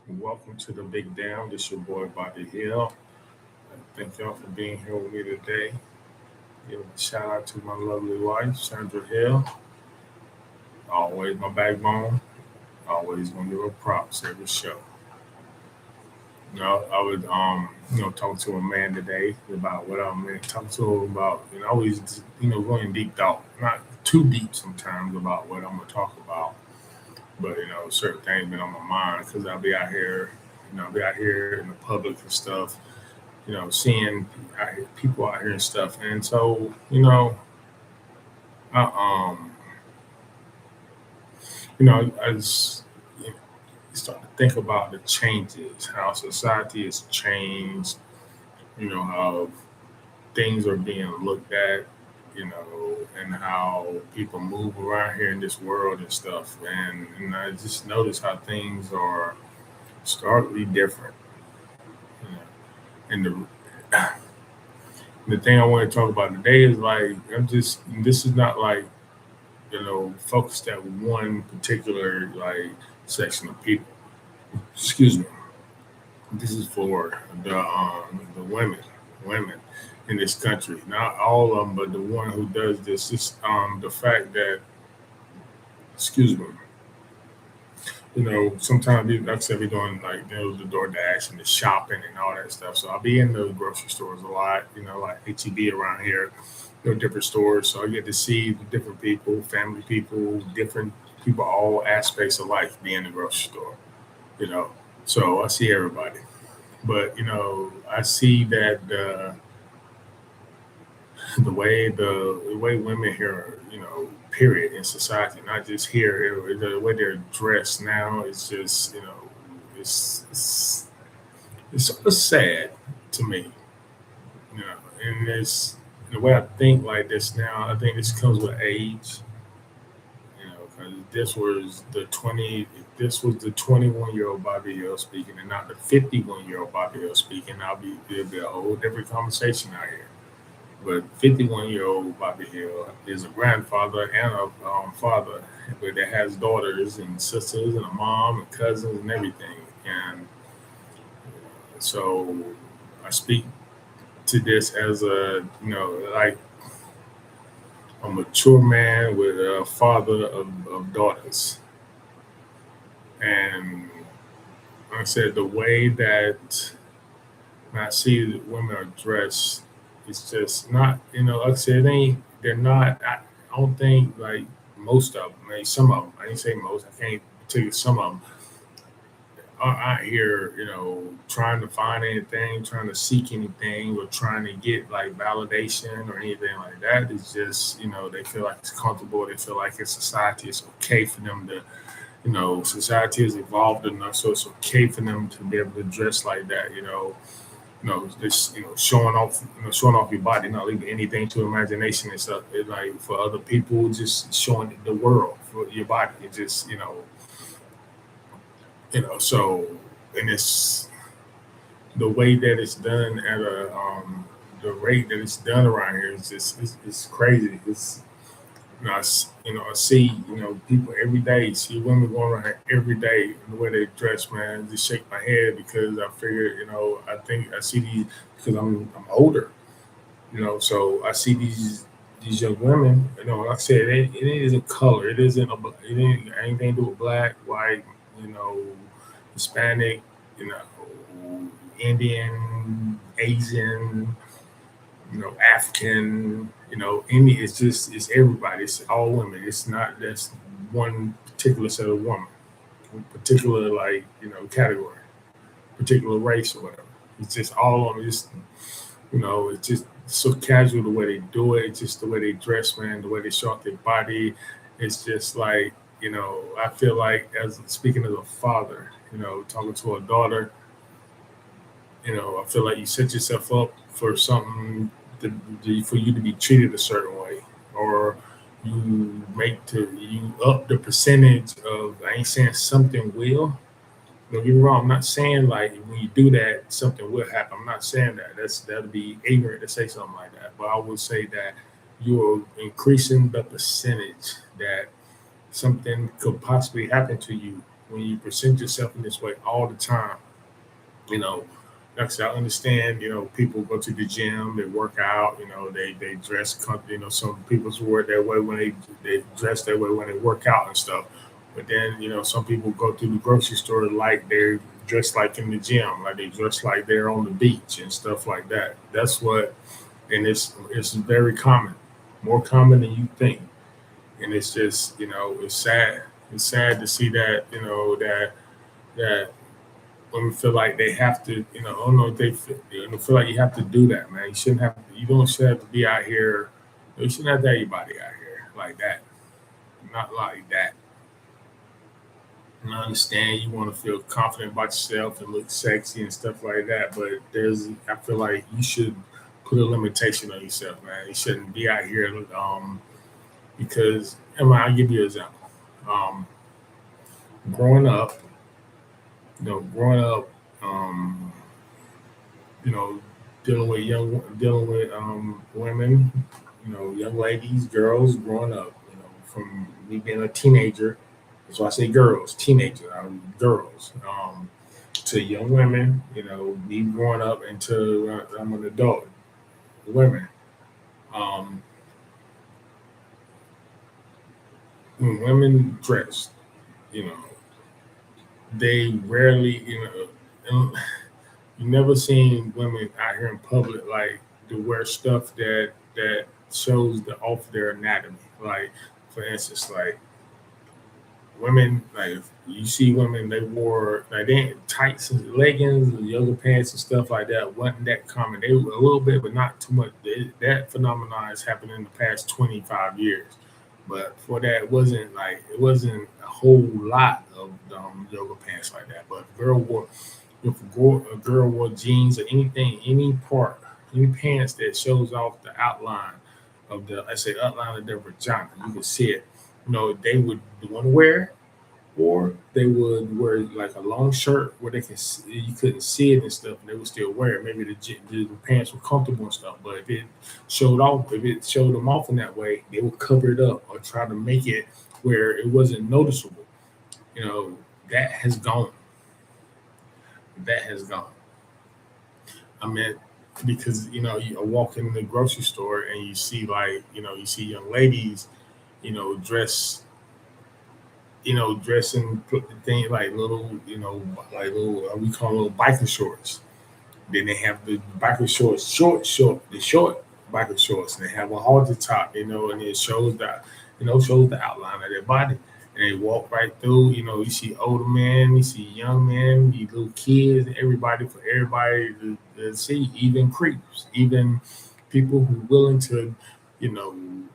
Welcome to the Big Down. This your boy Bobby Hill. Thank y'all for being here with me today. Give a shout out to my lovely wife, Sandra Hill. Always my backbone. Always gonna give her props every show. I was talking to a man today about what I'm talking to him about, and always going deep thought, not too deep sometimes about what I'm gonna talk about, but certain things been on my mind because I'll be out here in the public and stuff, seeing people out here and stuff. And so, I, I just start to think about the changes, how society has changed, how things are being looked at, and how people move around here in this world and stuff. And I just notice how things are starkly different. You know. And the thing I want to talk about today is like this is not like focused at one particular like section of people. Excuse me. This is for the women in this country. Not all of them, but the one who does this. Just the fact that, excuse me, sometimes like I said, we doing like the DoorDash and the shopping and all that stuff. So I'll be in the grocery stores a lot, like HEB around here, different stores. So I get to see the different people, different people, all aspects of life being in the grocery store, you know. So I see everybody. But I see that the way women here, period in society, not just here, the way they're dressed now is just, it's it's, it's sort of sad to me, and it's the way I think like this now. I think this comes with age, because this was the 21-year-old Bobby Hill speaking, and not the 51-year-old Bobby Hill speaking. It'll be a whole different conversation out here. But 51-year-old Bobby Hill is a grandfather and a father, but that has daughters and sisters and a mom and cousins and everything. And so I speak to this as like a mature man with a father of daughters. And like I said, the way that when I see that women are dressed, it's just not, like I said, they're not, I don't think like most of them, maybe some of them, I didn't say most, I can't tell you some of them are out here, trying to find anything, trying to seek anything, or trying to get like validation or anything like that. It's just, they feel like it's comfortable. They feel like in society it's okay for them to, society has evolved enough, so it's okay for them to be able to dress like that, just showing off your body, not leaving anything to imagination and stuff. It, like for other people, just showing the world for your body. It just so and it's the way that it's done at the rate that it's done around here is just it's crazy. It's I see people every day. See women going around here every day and the way they dress, man. Just shake my head because I figure I think I see these because I'm older, so I see these young women. Like I said, it isn't color. It ain't anything to do with black, white, you know, Hispanic, you know, Indian, Asian, African, any. It's everybody. It's all women. It's not just one particular set of women, one particular like category, particular race or whatever. It's just all of them. It's just so casual the way they do it. It's just the way they dress, man. The way they show off their body. It's just like I feel like as speaking as a father, talking to a daughter, I feel like you set yourself up for something for you to be treated a certain way, or you up the percentage of. I ain't saying something will. Don't get me wrong. I'm not saying like when you do that something will happen. I'm not saying that. That'll be ignorant to say something like that. But I would say that you're increasing the percentage that something could possibly happen to you when you present yourself in this way all the time, you know, like I said, I understand, people go to the gym, they work out, they dress comfy, some people wear that way when they dress that way when they work out and stuff. But then, some people go to the grocery store like they're dressed like in the gym, like they dress like they're on the beach and stuff like that. That's what, and it's very common, more common than you think. And it's just, it's sad. It's sad to see that, that women feel like they have to, I don't know if they feel like you have to do that, man. You shouldn't have. You don't should have to be out here. You shouldn't have to have anybody out here like that. Not like that. And I understand you want to feel confident about yourself and look sexy and stuff like that, but I feel like you should put a limitation on yourself, man. You shouldn't be out here, because, I'll give you an example. Um, growing up, growing up, um, you know, dealing with women, young ladies, girls growing up, from me being a teenager. So I say girls, teenagers, girls, to young women, me growing up until I'm an adult, women. Um, when women dress, you know, they rarely, and you never seen women out here in public like to wear stuff that shows the off their anatomy. Like, for instance, like women, like if you see women, they wore like they ain't tights and leggings and yoga pants and stuff like that. Wasn't that common? They were a little bit, but not too much. That phenomenon has happened in the past 25 years. But for that, it wasn't a whole lot of yoga pants like that. But if a girl wore jeans or anything, any pants that shows off the outline of the, let's say, outline of their vagina, you can see it. They would want to wear it, or they would wear like a long shirt where you couldn't see it and stuff, and they would still wear it. Maybe the pants were comfortable and stuff, but if it showed them off in that way, they would cover it up or try to make it where it wasn't noticeable. You know, that has gone. That has gone. I mean, because you walk in the grocery store and you see, like, you see young ladies, dress, dressing, put the thing like little, like little, we call little biker shorts. Then they have the biker shorts, the short biker shorts, and they have a halter top, and it shows shows the outline of their body. And they walk right through, you see older men, you see young men, you little kids, everybody, for everybody to see, even creeps, even people who willing to, you know,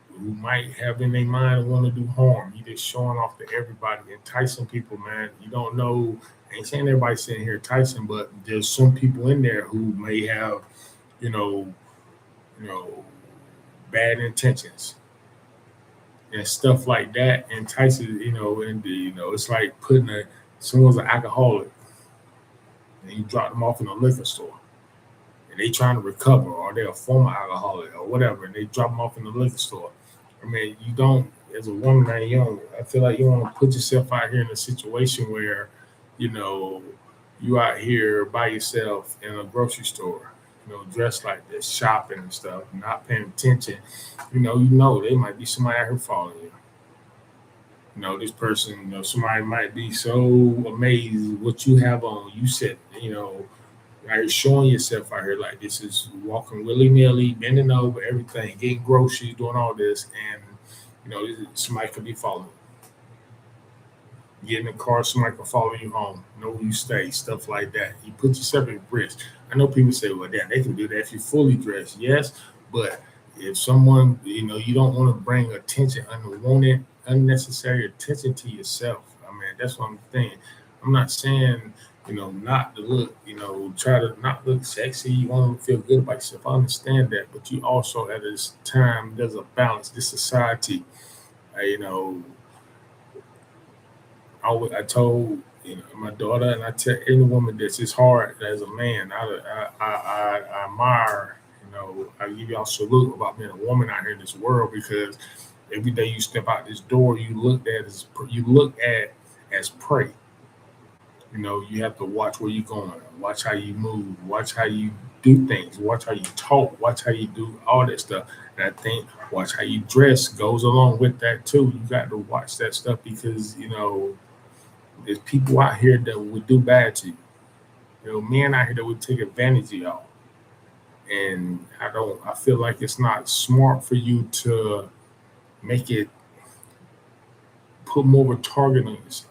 who might have in their mind want to do harm. You just showing off to everybody, enticing people, man. You don't know. I ain't saying everybody sitting here enticing, but there's some people in there who may have, you know, you know, bad intentions and stuff like that. Entices, and it's like putting someone's an alcoholic and you drop them off in a liquor store and they trying to recover, or they're a former alcoholic or whatever, and they drop them off in the liquor store. I mean, you don't, as a woman that young, I feel like you want to put yourself out here in a situation where, you know, you out here by yourself in a grocery store, dressed like this, shopping and stuff, not paying attention. There might be somebody out here following you. This person, somebody might be so amazed what you have on. You said, like showing yourself out here like this is walking willy nilly, bending over everything, getting groceries, doing all this, and somebody could be following you. Get in the car, somebody could follow you home, know where you stay, stuff like that. You put yourself at risk. I know people say, well, damn, they can do that if you're fully dressed. Yes, but if someone, you don't want to bring attention, unwanted, unnecessary attention to yourself. I mean, that's what I'm saying. I'm not saying, not to look, try to not look sexy. You want to feel good about yourself. I understand that. But you also, at this time, there's a balance. This society, you know, I told my daughter, and I tell any woman this: it's hard as a man. I admire, I give y'all salute about being a woman out here in this world, because every day you step out this door, you look at as prey. You know, you have to watch where you're going, watch how you move, watch how you do things, watch how you talk, watch how you do all that stuff. And I think watch how you dress goes along with that too. You got to watch that stuff because there's people out here that would do bad to you. You know, men out here that would take advantage of y'all. And I feel like it's not smart for you to make it put more of a target on yourself.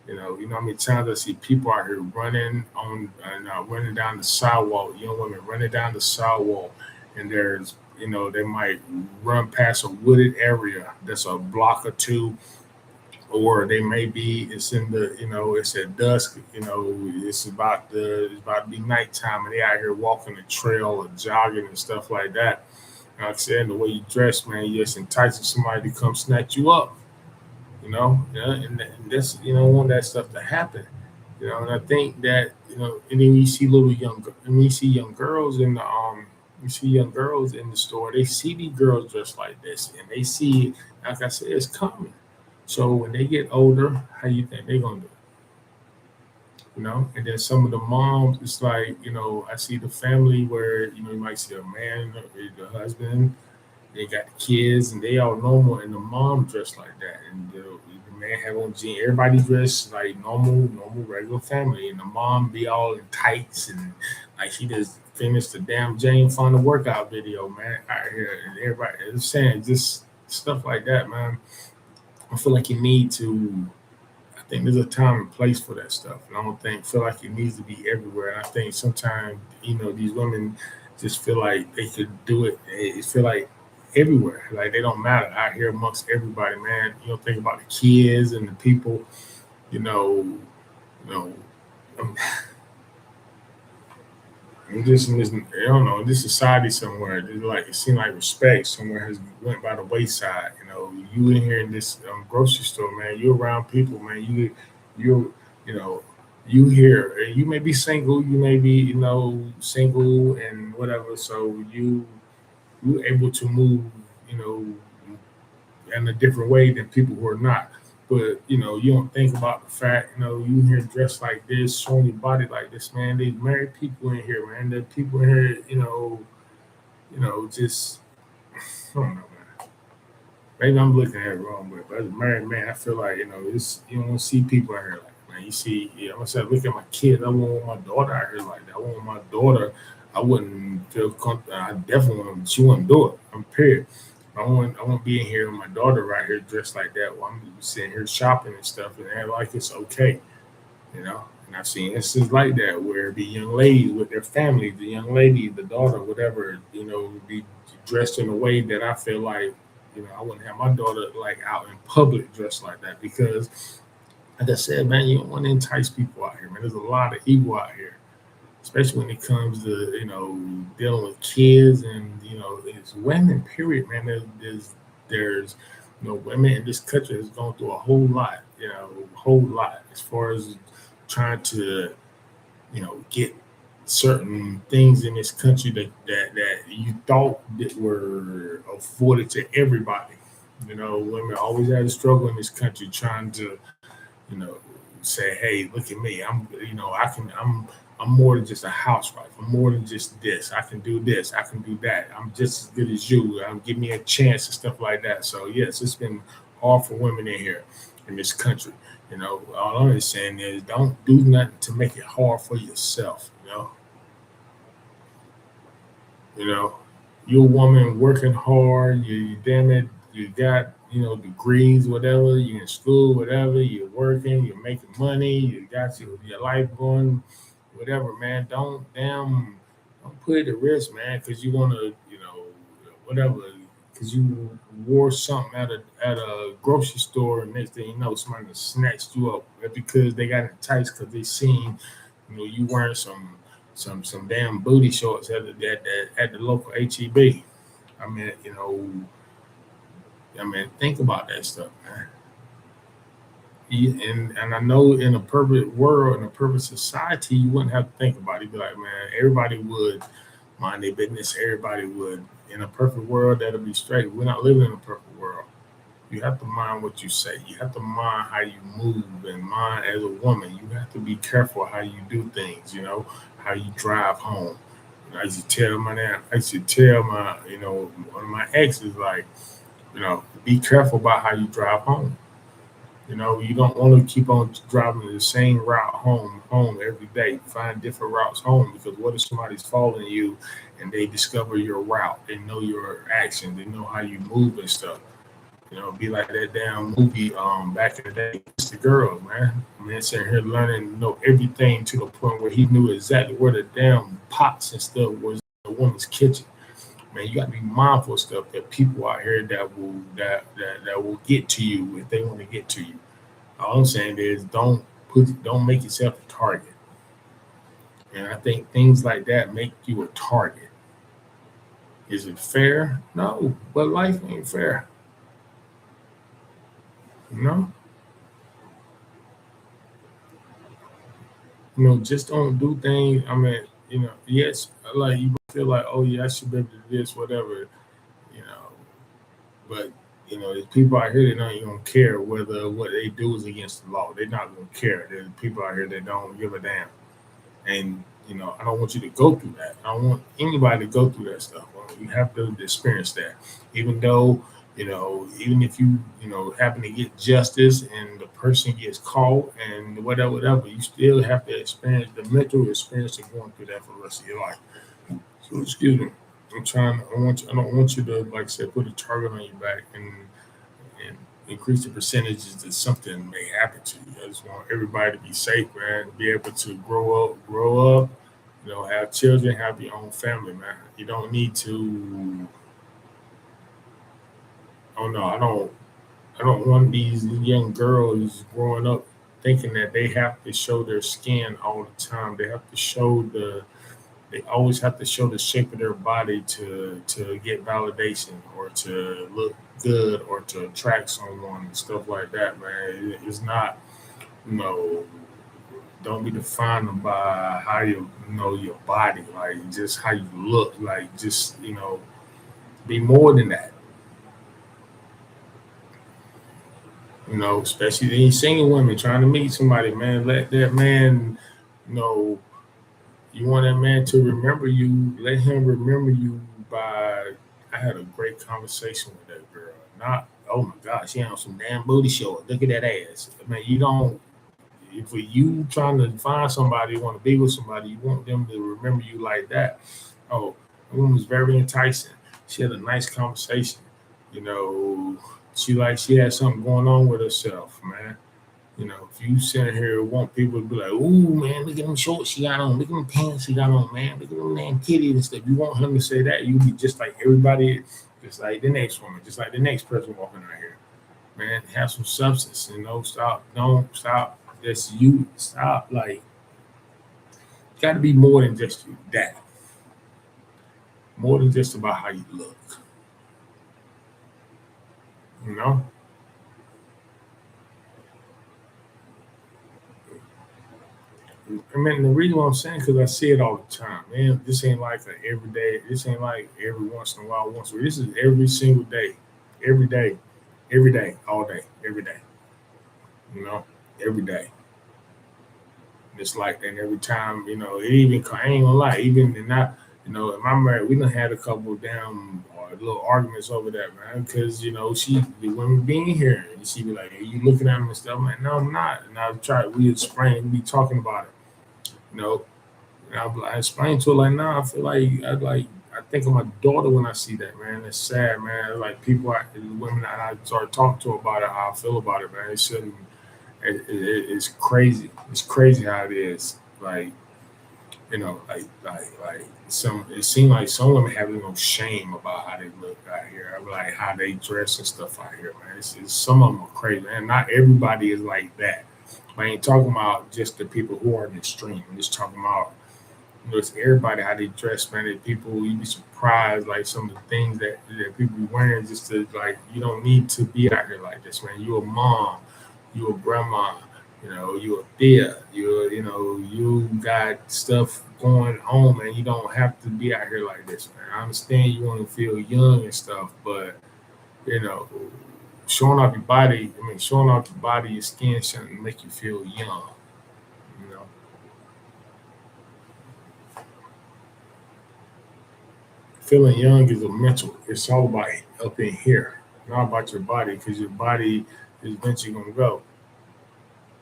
You know how many times I see people out here running on and running down the sidewalk, young women running down the sidewalk, and they might run past a wooded area that's a block or two, or they may be it's in the it's at dusk, it's about to be nighttime, and they out here walking the trail or jogging and stuff like that. Like I said, the way you dress, man, you're just enticing somebody to come snatch you up. Yeah, and that's want that stuff to happen. And I think that and then you see and you see young girls in the you see young girls in the store. They see these girls dressed like this, and they see, like I said, it's coming. So when they get older, how you think they're gonna do? And then some of the moms, it's like I see the family where you might see a man, the husband, they got the kids, and they all normal, and the mom dressed like that, and the man have on jeans. Everybody dressed like normal, regular family, and the mom be all in tights and like she just finished the damn Jane Fonda workout video, man, out here, and everybody is saying just stuff like that, man. I feel like you need to. I think there's a time and place for that stuff, and I don't think feel like it needs to be everywhere. And I think sometimes these women just feel like they could do it. It feel like everywhere, like they don't matter out here amongst everybody, man. Think about the kids and the people. You know, you know. um, I'm just in this, I don't know, this society somewhere. It seems like respect somewhere has went by the wayside. You in here in this grocery store, man. You around people, man. You, you know, you here. And you may be single. You may be, single and whatever. So you able to move, you know, in a different way than people who are not. But you don't think about the fact, you here dressed like this, showing your body like this, man. There's married people in here, man. There are people in here, just I don't know, man. Maybe I'm looking at it wrong, but as a married man, I feel like it's you don't see people in here like that, man. You see, I'm saying, look at my kids. I wouldn't want my daughter out here like that. I want my daughter. I wouldn't feel comfortable. I definitely wouldn't. She wouldn't do it. I'm period. I won't be in here with my daughter right here dressed like that while I'm sitting here shopping and stuff and act like it's okay, you know. And I've seen instances like that where it be young ladies with their family, the young lady, the daughter, whatever, be dressed in a way that I feel like, I wouldn't have my daughter like out in public dressed like that because, like I said, man, you don't want to entice people out here, man. There's a lot of evil out here, especially when it comes to dealing with kids and it's women. Period, man. There's women in this country has gone through a whole lot, a whole lot as far as trying to get certain things in this country that you thought that were afforded to everybody. Women always had a struggle in this country trying to you know, say, hey, look at me. I'm more than just a housewife. I'm more than just this. I can do this. I can do that. I'm just as good as you. Give me a chance and stuff like that. So yes, it's been hard for women in here in this country. All I'm saying is don't do nothing to make it hard for yourself. You know, you're a woman working hard. You damn it, you got degrees, whatever. You're in school, whatever. You're working. You're making money. You got your life going, whatever, man. Don't put it at risk, man, because you want to, whatever. Because you wore something at a grocery store, and next thing you know, somebody done snatched you up because they got enticed because they seen you wearing some damn booty shorts at the local HEB. I mean, think about that stuff, man. And I know in a perfect world, in a perfect society, you wouldn't have to think about it. You'd be like, man, everybody would mind their business. Everybody would. In a perfect world, that'll be straight. We're not living in a perfect world. You have to mind what you say. You have to mind how you move, and mind as a woman. You have to be careful how you do things. How you drive home. I used to tell my, one of my exes, like, be careful about how you drive home. You don't want to keep on driving the same route home every day. Find different routes home, because what if somebody's following you and they discover your route? They know your actions. They know how you move and stuff. Be like that damn movie back in the day. It's the girls, man. Man sitting here learning, know everything to the point where he knew exactly where the damn pots and stuff was in the woman's kitchen. Man, you got to be mindful of stuff that people out here that will get to you if they want to get to you. All I'm saying is don't make yourself a target. And I think things like that make you a target. Is it fair? No, but life ain't fair. You know, just don't do things. I mean, yes, like you feel like, oh yeah, I should be able to do this, whatever. You know, but there's people out here that don't even care whether what they do is against the law. They're not gonna care. There's people out here that don't give a damn. And I don't want you to go through that. I don't want anybody to go through that stuff. Well, you have to experience that, even though even if you happen to get justice and the person gets caught and whatever, you still have to experience the mental experience of going through that for the rest of your life. So excuse me. I don't want you to, like I said, put a target on your back and increase the percentages that something may happen to you. I just want everybody to be safe, man. Be able to grow up. Have children, have your own family, man. You don't need to. Oh no, I don't. I don't want these young girls growing up thinking that they have to show their skin all the time. They have to show the. They always have to show the shape of their body to get validation or to look good or to attract someone and stuff like that, man. It's not, you know, don't be defined by how you know your body, like just how you look, like just be more than that. Especially these single women trying to meet somebody, man. Let that man, you know, you want that man to remember you. Let him remember you by. I had a great conversation with that girl. Not, oh my gosh, she on some damn booty short. Look at that ass. I mean, you don't. If you trying to find somebody, you want to be with somebody, you want them to remember you like that. Oh, the woman was very enticing. She had a nice conversation. You know, she had something going on with herself, man. If you sit here and want people to be like, "Ooh, man, look at them shorts she got on, look at them pants she got on, man, look at them damn kitties and stuff." You want him to say that, you be just like everybody, just like the next woman, just like the next person walking out here. Man, have some substance, stop, don't stop. That's you. Stop. Like, got to be more than just that. More than just about how you look. You know. I mean, the reason why I'm saying because I see it all the time, man. This ain't like a everyday. This ain't like every once in a while. This is every single day, every day, every day, all day, every day. You know, every day. It's like that every time. It even I ain't gonna lie. Even in not, in my marriage, we done had a couple of damn little arguments over that, man. Because she the women being here, and she be like, "Hey, you looking at me and stuff?" I'm like, "No, I'm not." And I try. We explain. We talking about it. You know, And I explained to her like, nah, I feel I think of my daughter when I see that, man. It's sad, man. Like the women that I start talking to about it, how I feel about it, man. It shouldn't. It's crazy. It's crazy how it is. Like like some. It seems like some women have no shame about how they look out here, like how they dress and stuff out here, man. Some of them are crazy, man. Not everybody is like that. I ain't talking about just the people who are in the extreme. I'm just talking about it's everybody how they dress, man. And people, you be surprised, like some of the things that people be wearing. Just to like, you don't need to be out here like this, man. You a mom, you a grandma, you a tia, you got stuff going on, man. You don't have to be out here like this, man. I understand you want to feel young and stuff, but you know, showing off your body. I mean, showing off your body, your skin, shouldn't make you feel young. You know, feeling young is a mental. It's all about up in here, not about your body, because your body is eventually gonna go.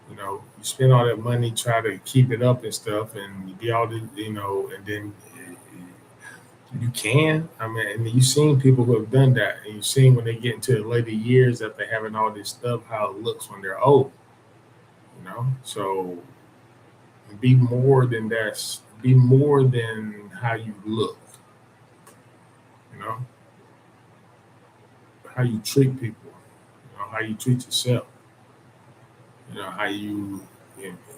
You know, you spend all that money try to keep it up and stuff, and you be all the, and then you can. I mean, and you've seen people who have done that, and you've seen when they get into the later years that they're having all this stuff, how it looks when they're old. So be more than that. Be more than how you look. You know, how you treat people. How you treat yourself. How you,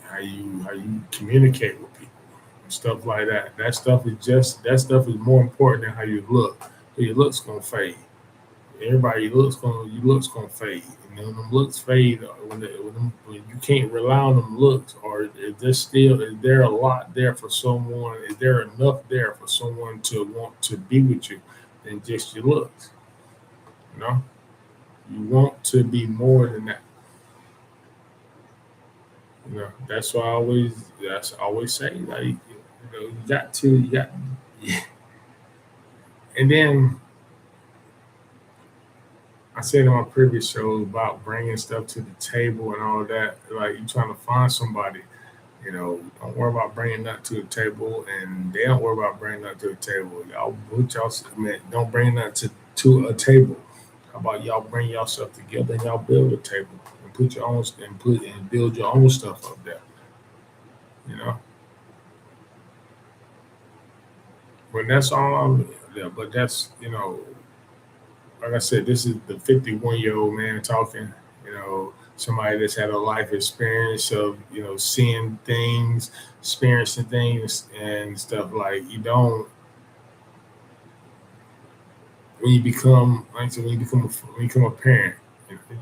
how you communicate with people and stuff like that. That stuff is more important than how you look. So your looks gonna fade. Everybody looks gonna fade. Them looks fade when you can't rely on them looks, or is there a lot there for someone? Is there enough there for someone to want to be with you than just your looks? You know, you want to be more than that. That's why I always say, like, you got, and then I said in my previous show about bringing stuff to the table and all that. Like, you trying to find somebody, don't worry about bringing that to the table, and they don't worry about bringing that to the table. Y'all, put y'all, man, don't bring that to a table. How about y'all bring yourself together and y'all build a table and put your own and build your own stuff up there. You know, but that's all I'm. Yeah, but that's like I said, this is the 51-year-old man talking. Somebody that's had a life experience of seeing things, experiencing things, and stuff. Like, you don't when you become like I said, when you become a parent,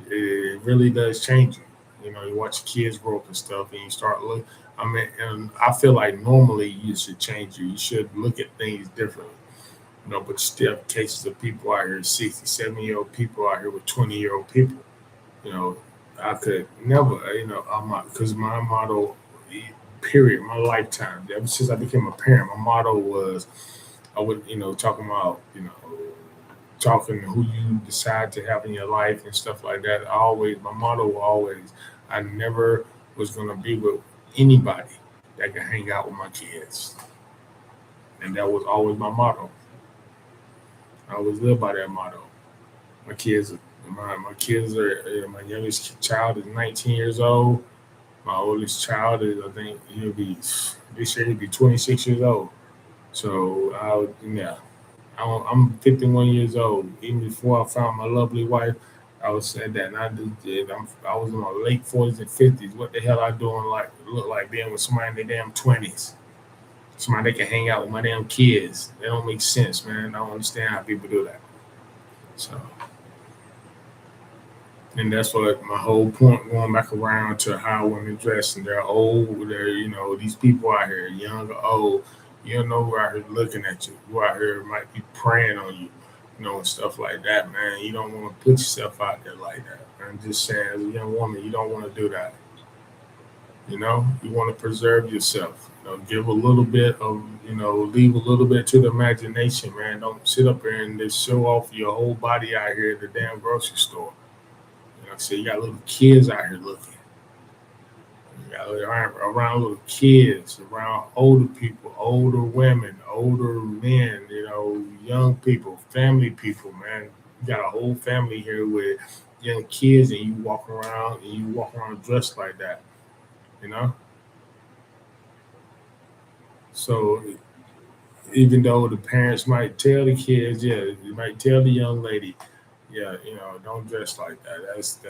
it really does change you. You watch your kids grow up and stuff, and you start look. I mean, and I feel like normally you should change you. You should look at things differently. But still have cases of people out here, 60, 70-year-old people out here with 20-year-old people. You know, I could never, because my motto, period, my lifetime, ever since I became a parent, my motto was, I would, talking about, talking who you decide to have in your life and stuff like that. My motto was always, I never was going to be with anybody that could hang out with my kids. And that was always my motto. I always live by that motto. My kids, my kids are, my youngest child is 19 years old. My oldest child is, I think, this year he'll be 26 years old. So, yeah, I'm 51 years old. Even before I found my lovely wife, I was saying that, and I was in my late 40s and 50s. What the hell I doing? Like, look like being with somebody in their damn 20s. Somebody that can hang out with my damn kids. That don't make sense, man. I don't understand how people do that. So, and that's what my whole point, going back around to how women dress, and they're old. They're, these people out here, young or old. You don't know who out here looking at you. Who out here might be preying on you, and stuff like that, man. You don't want to put yourself out there like that. I'm just saying, as a young woman, you don't want to do that. You want to preserve yourself. Give a little bit of, leave a little bit to the imagination, man. Don't sit up here and just show off your whole body out here at the damn grocery store. So you got little kids out here looking. You got around little kids, around older people, older women, older men, young people, family people, man. You got a whole family here with young kids, and you walk around dressed like that, you know? So even though the parents might tell the kids, yeah, you might tell the young lady, yeah, don't dress like that. That's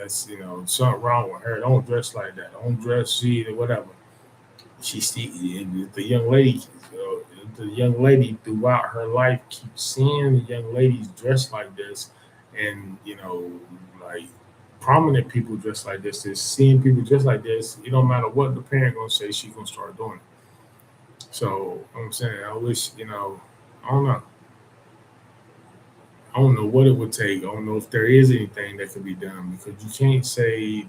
something wrong with her. Don't dress like that. Don't dress she or whatever. She still the young lady, the young lady throughout her life keeps seeing the young ladies dressed like this, and like prominent people dressed like this. Is seeing people dressed like this. It don't matter what the parent gonna say, she gonna start doing it. So I'm saying, I wish I don't know. I don't know what it would take. I don't know if there is anything that could be done because you can't say,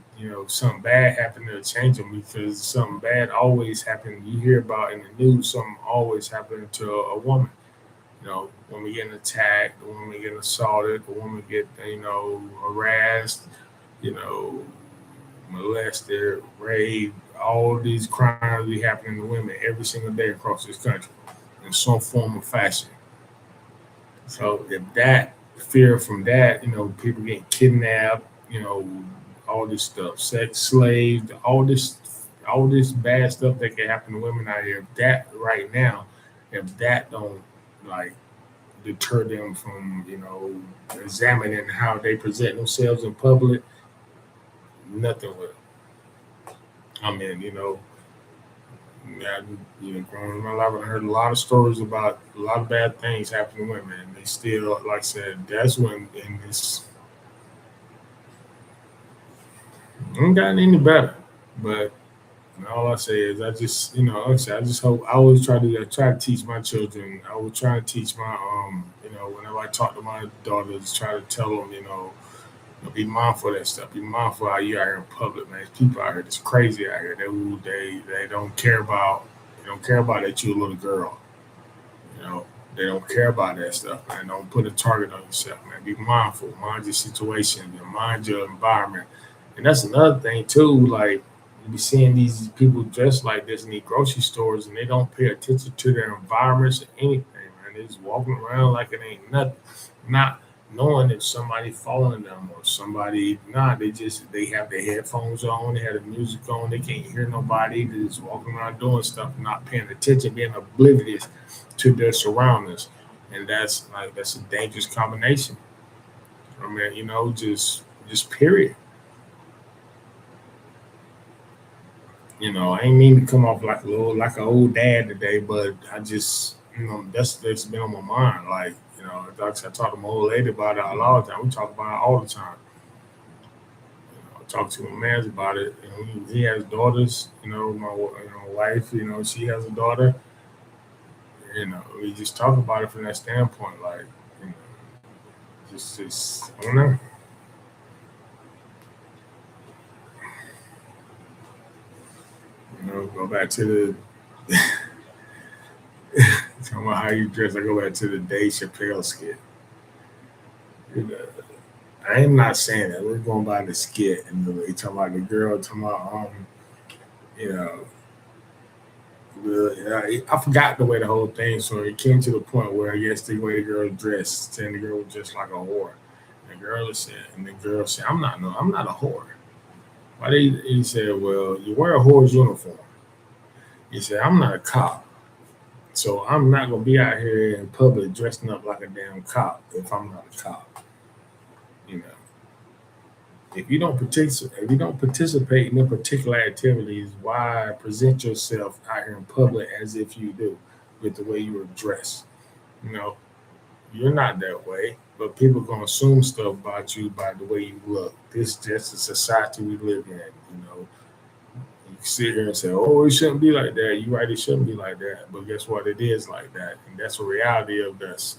something bad happened to change them because something bad always happened. You hear about in the news something always happening to a woman. Woman getting attacked, the woman getting assaulted, the woman get, harassed, you know, molested, raped. All these crimes be happening to women every single day across this country in some form or fashion. So if that fear from that, people getting kidnapped, all this stuff, sex slaves, all this bad stuff that can happen to women out here. If that right now, if that don't like deter them from, examining how they present themselves in public, nothing will. I mean, I, growing up my life, I heard a lot of stories about a lot of bad things happening to women, and they still, like I said, that's when in this ain't gotten any better. But all I say is, I just, like I said, I just hope I always try to teach my children. I was trying to teach my, whenever I talk to my daughters, try to tell them, be mindful of that stuff. Be mindful how you out here in public, man. There's people out here that's crazy out here. They don't care about that you a little girl. You know, they don't care about that stuff, man. Don't put a target on yourself, man. Be mindful. Mind your situation. And mind your environment. And that's another thing too. Like you be seeing these people dressed like this in these grocery stores, and they don't pay attention to their environments or anything, man. They just walking around like it ain't nothing. Not knowing if somebody following them or somebody not. They have their headphones on, they have the music on, they can't hear nobody. They just walking around doing stuff, not paying attention, being oblivious to their surroundings. And that's a dangerous combination. I mean, just period. I ain't mean to come off like an old dad today, but I just that's been on my mind. Like, like I said, I talk to my old lady about it a lot of time. We talk about it all the time. I talk to my man about it. He has daughters. My wife. She has a daughter. We just talk about it from that standpoint. Like, you know, just I don't know. Go back to the talking about how you dress. I go back to the Dave Chappelle skit. You know, I am not saying that we're going by the skit and they talking about the girl talking about you know I forgot the way the whole thing. So it came to the point where I guess the way the girl dressed, saying the girl was just like a whore. And the girl said, I'm not a whore. Why they he said, well, you wear a whore's uniform. He said, I'm not a cop. So I'm not gonna be out here in public dressing up like a damn cop if I'm not a cop. You know. If you don't participate in the particular activities, why present yourself out here in public as if you do with the way you were dressed? You know, you're not that way, but people gonna assume stuff about you by the way you look. This is just the society we live in. You can sit here and say, "Oh, it shouldn't be like that." You're right, it shouldn't be like that. But guess what? It is like that, and that's a reality of this.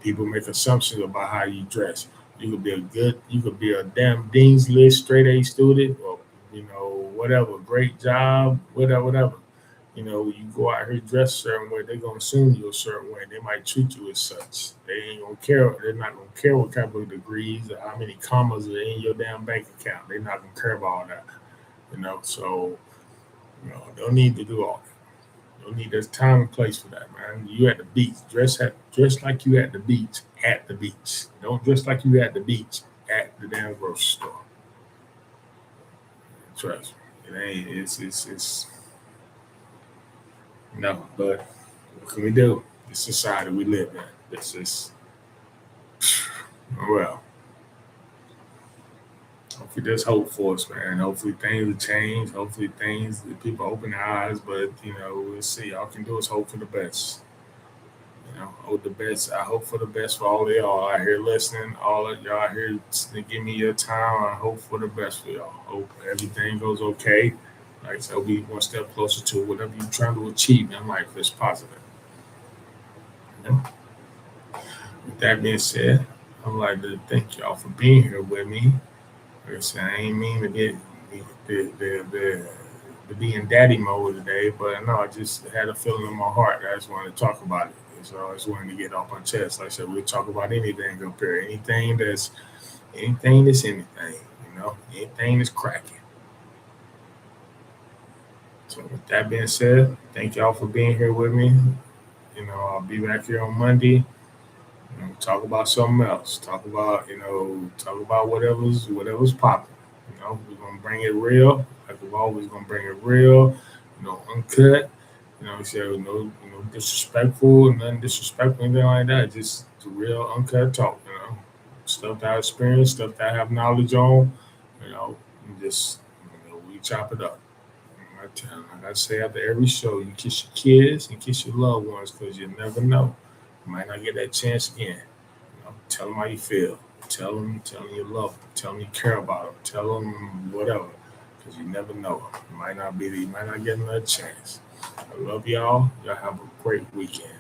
People make assumptions about how you dress. You could be a damn dean's list straight A student, or whatever, great job, whatever, whatever. You go out here dressed a certain way, they're gonna assume you a certain way. They might treat you as such. They ain't gonna care. They're not gonna care what type of degrees or how many commas are in your damn bank account. They're not gonna care about all that. So don't need to do all that. Don't need there's time and place for that, man. You at the beach. Dress like you at the beach at the beach. Don't dress like you at the beach at the damn grocery store. Trust me. It ain't it's no, but what can we do? The society we live in. This is well, hopefully there's hope for us, man. Hopefully things will change. Hopefully people open their eyes, but we'll see. All I can do is hope for the best. Hope the best. I hope for the best for all of y'all out here listening. All of y'all out here give me your time. I hope for the best for y'all. Hope everything goes okay. Like I said, we one step closer to whatever you're trying to achieve in life is positive. You know? With that being said, I'd like to thank y'all for being here with me. Like I said, I ain't mean to get the be in daddy mode today, but no, I just had a feeling in my heart. I just wanted to talk about it. So I just wanted to get off my chest. Like I said, we'll talk about anything up here, anything that's anything, anything that's cracking. So with that being said, thank y'all for being here with me. I'll be back here on Monday. Talk about something else. Talk about whatever's popping. We're gonna bring it real. Like we're always gonna bring it real. Uncut. So no disrespectful, nothing disrespectful, anything like that. Just the real uncut talk. Stuff that I experienced, stuff that I have knowledge on. And just we chop it up. Like I say after every show, you kiss your kids and kiss your loved ones because you never know. You might not get that chance again. Tell them how you feel. Tell them you love them. Tell them you care about them. Tell them whatever, because you never know. You might not get another chance. I love y'all. Y'all have a great weekend.